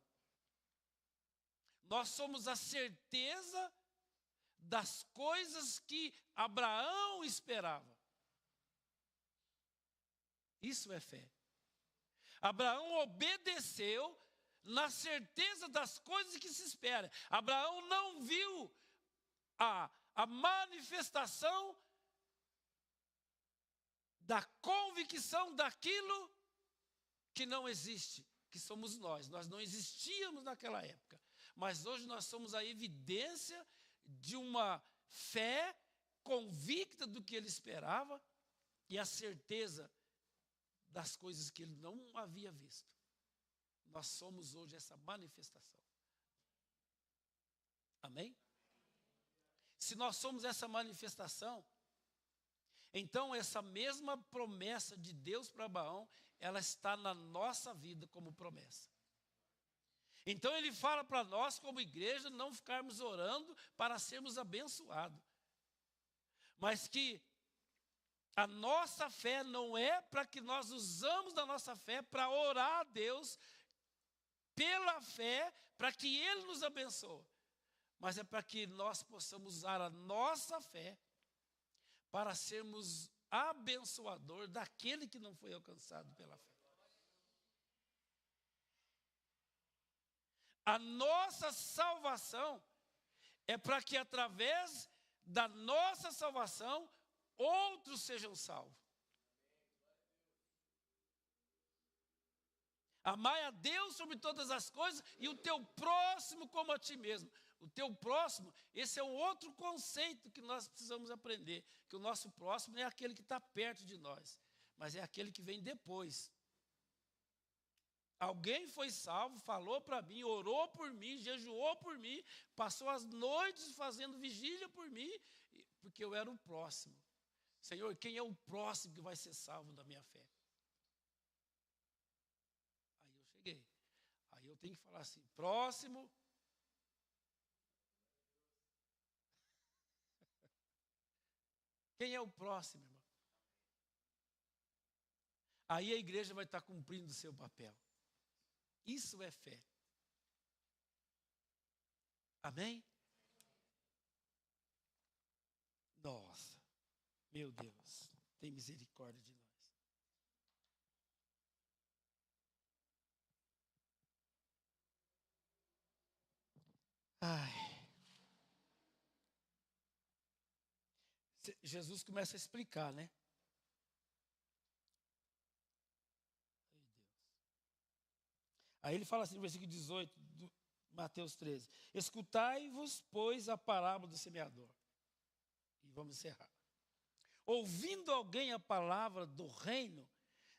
S1: Nós somos a certeza das coisas que Abraão esperava. Isso é fé. Abraão obedeceu na certeza das coisas que se espera. Abraão não viu a manifestação da convicção daquilo que não existe, que somos nós. Nós não existíamos naquela época, mas hoje nós somos a evidência de uma fé convicta do que ele esperava e a certeza das coisas que ele não havia visto. Nós somos hoje essa manifestação. Amém? Se nós somos essa manifestação, então essa mesma promessa de Deus para Abraão, ela está na nossa vida como promessa. Então ele fala para nós como igreja não ficarmos orando para sermos abençoados. Mas que a nossa fé não é para que nós usamos da nossa fé para orar a Deus pela fé, para que Ele nos abençoe. Mas é para que nós possamos usar a nossa fé para sermos abençoador daquele que não foi alcançado pela fé. A nossa salvação é para que através da nossa salvação outros sejam salvos. Amai a Deus sobre todas as coisas e o teu próximo como a ti mesmo. O teu próximo, esse é um outro conceito que nós precisamos aprender. Que o nosso próximo não é aquele que está perto de nós, mas é aquele que vem depois. Alguém foi salvo, falou para mim, orou por mim, jejuou por mim, passou as noites fazendo vigília por mim, porque eu era o próximo. Senhor, quem é o próximo que vai ser salvo da minha fé? Aí eu cheguei. Aí eu tenho que falar assim, próximo. Quem é o próximo, irmão? Aí a igreja vai estar cumprindo o seu papel. Isso é fé. Amém? Nossa, meu Deus, tem misericórdia de nós. Ai. Jesus começa a explicar, né? Aí ele fala assim no versículo 18 de Mateus 13. Escutai-vos, pois, a parábola do semeador. E vamos encerrar. Ouvindo alguém a palavra do reino,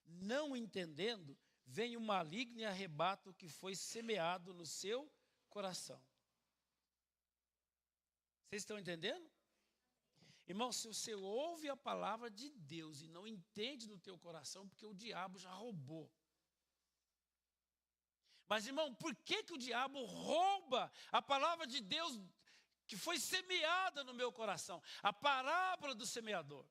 S1: não entendendo, vem o maligno e arrebata o que foi semeado no seu coração. Vocês estão entendendo? Irmão, se você ouve a palavra de Deus e não entende no teu coração, porque o diabo já roubou. Mas, irmão, por que o diabo rouba a palavra de Deus que foi semeada no meu coração? A parábola do semeador.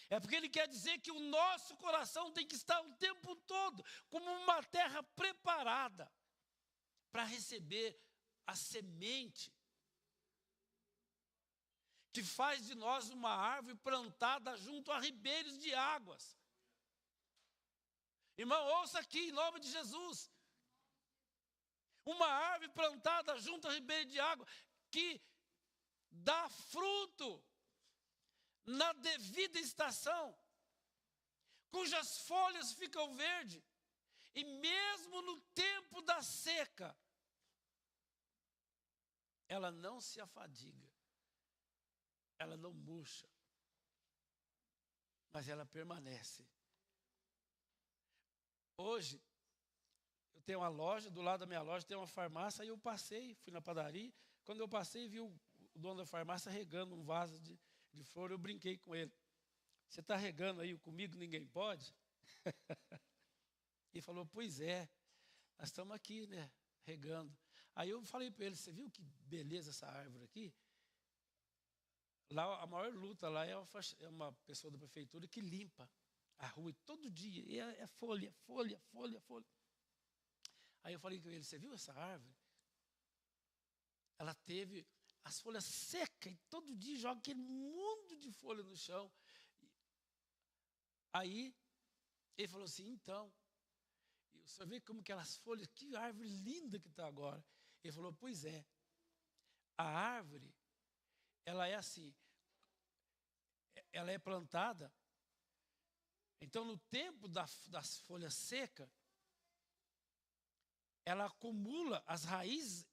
S1: É porque ele quer dizer que o nosso coração tem que estar o tempo todo como uma terra preparada para receber a semente que faz de nós uma árvore plantada junto a ribeiros de águas. Irmão, ouça aqui em nome de Jesus. Uma árvore plantada junto a ribeiro de água, que dá fruto na devida estação, cujas folhas ficam verdes, e mesmo no tempo da seca, ela não se afadiga, ela não murcha, mas ela permanece. Hoje, eu tenho uma loja, do lado da minha loja tem uma farmácia, aí eu passei, fui na padaria, quando eu passei, vi o dono da farmácia regando um vaso de flor, eu brinquei com ele. Você está regando aí comigo, ninguém pode? E falou, pois é, nós estamos aqui, né, regando. Aí eu falei para ele, você viu que beleza essa árvore aqui? Lá, a maior luta lá é uma pessoa da prefeitura que limpa a rua todo dia, e é folha, folha, folha, folha. Aí eu falei com ele, você viu essa árvore? Ela teve as folhas secas, e todo dia joga aquele mundo de folha no chão. Aí, ele falou assim, então, o senhor vê como aquelas folhas, que árvore linda que está agora. Ele falou, pois é, a árvore, ela é assim, ela é plantada, então no tempo das folhas secas, ela acumula, as raízes,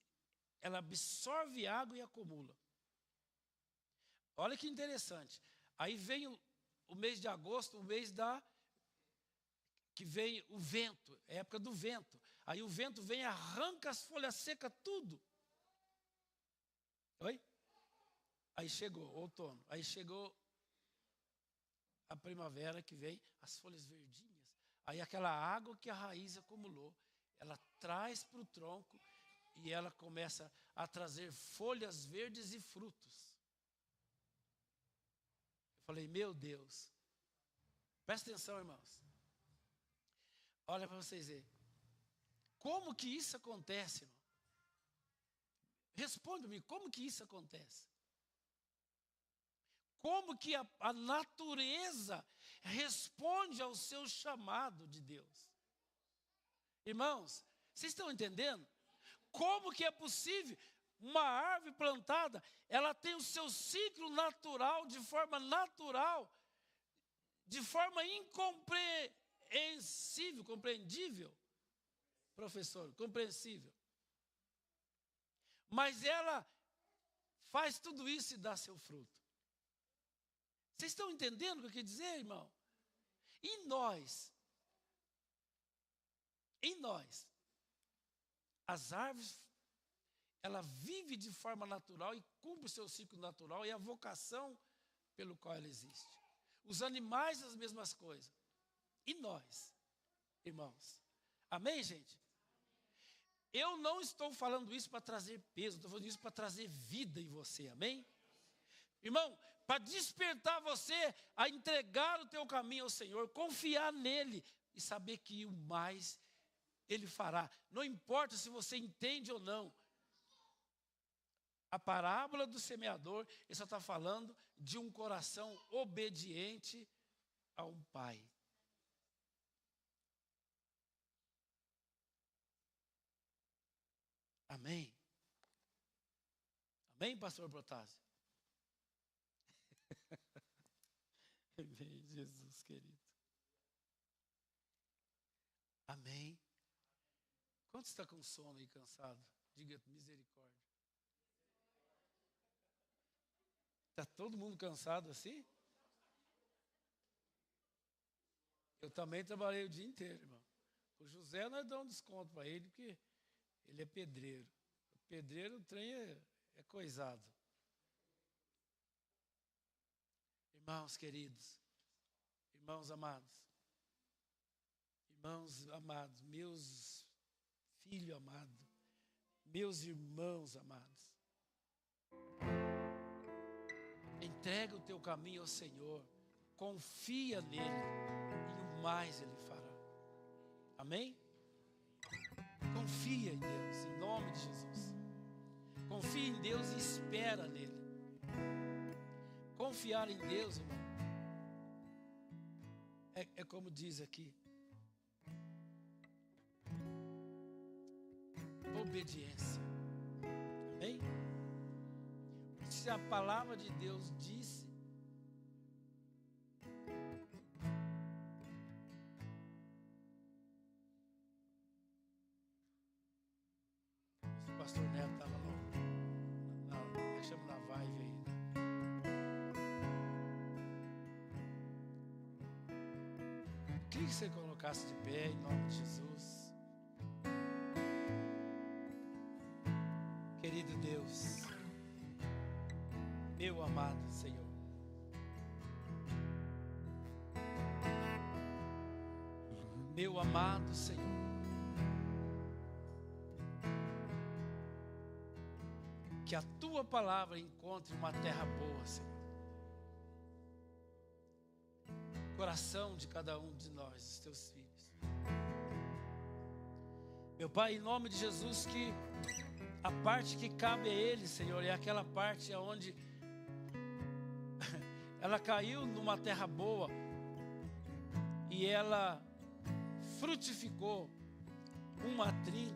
S1: ela absorve água e acumula. Olha que interessante. Aí vem o mês de agosto, o mês que vem o vento, é a época do vento. Aí o vento vem e arranca as folhas secas, tudo. Oi? Aí chegou o outono, aí chegou a primavera que vem, as folhas verdinhas. Aí aquela água que a raiz acumulou, ela traz para o tronco e ela começa a trazer folhas verdes e frutos. Eu falei, meu Deus, presta atenção, irmãos. Olha para vocês verem. Como que isso acontece, irmão? Responde-me, como que isso acontece? Como que a natureza responde ao seu chamado de Deus? Irmãos, vocês estão entendendo? Como que é possível uma árvore plantada, ela tem o seu ciclo natural, de forma natural, de forma incompreensível, compreendível, professor, compreensível. Mas ela faz tudo isso e dá seu fruto. Vocês estão entendendo o que eu quero dizer, irmão? E nós, as árvores, ela vive de forma natural e cumpre o seu ciclo natural e a vocação pelo qual ela existe. Os animais, as mesmas coisas. E nós, irmãos? Amém, gente? Eu não estou falando isso para trazer peso, estou falando isso para trazer vida em você, amém? Irmão, para despertar você a entregar o teu caminho ao Senhor, confiar nele e saber que o mais Ele fará. Não importa se você entende ou não. A parábola do semeador, ele só está falando de um coração obediente a um pai. Amém? Amém, pastor Protásio? Amém, Jesus querido. Amém. Quanto está com sono e cansado? Diga misericórdia. Está todo mundo cansado assim? Eu também trabalhei o dia inteiro, irmão. O José, nós damos um desconto para ele, porque ele é pedreiro. O pedreiro, o trem é coisado. Irmãos queridos, irmãos amados, meus filhos amados, meus irmãos amados, entrega o teu caminho ao Senhor, confia nele e o mais Ele fará. Amém? Confia em Deus, em nome de Jesus. Confia em Deus e espera nele. Confiar em Deus, irmão, é como diz aqui, obediência. Amém? Se a palavra de Deus disse, pastor Neto estava na vibe aí. Queria que você colocasse de pé em nome de Jesus. Querido Deus, meu amado Senhor, meu amado Senhor, que a Tua palavra encontre uma terra boa, Senhor. Coração de cada um de nós, os Teus filhos. Meu Pai, em nome de Jesus, que a parte que cabe a Ele, Senhor, é aquela parte onde ela caiu numa terra boa e ela frutificou, uma a 30,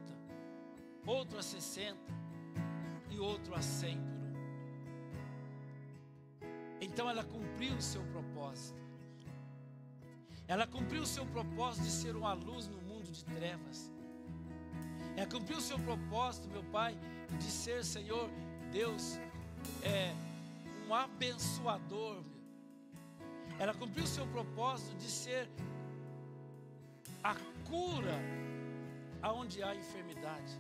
S1: outro a 60 e outro a 100 por um. Então ela cumpriu o seu propósito. Ela cumpriu o seu propósito de ser uma luz no mundo de trevas. Ela cumpriu o seu propósito, meu Pai, de ser, Senhor, Deus, um abençoador. Ela cumpriu o seu propósito de ser a cura aonde há enfermidade.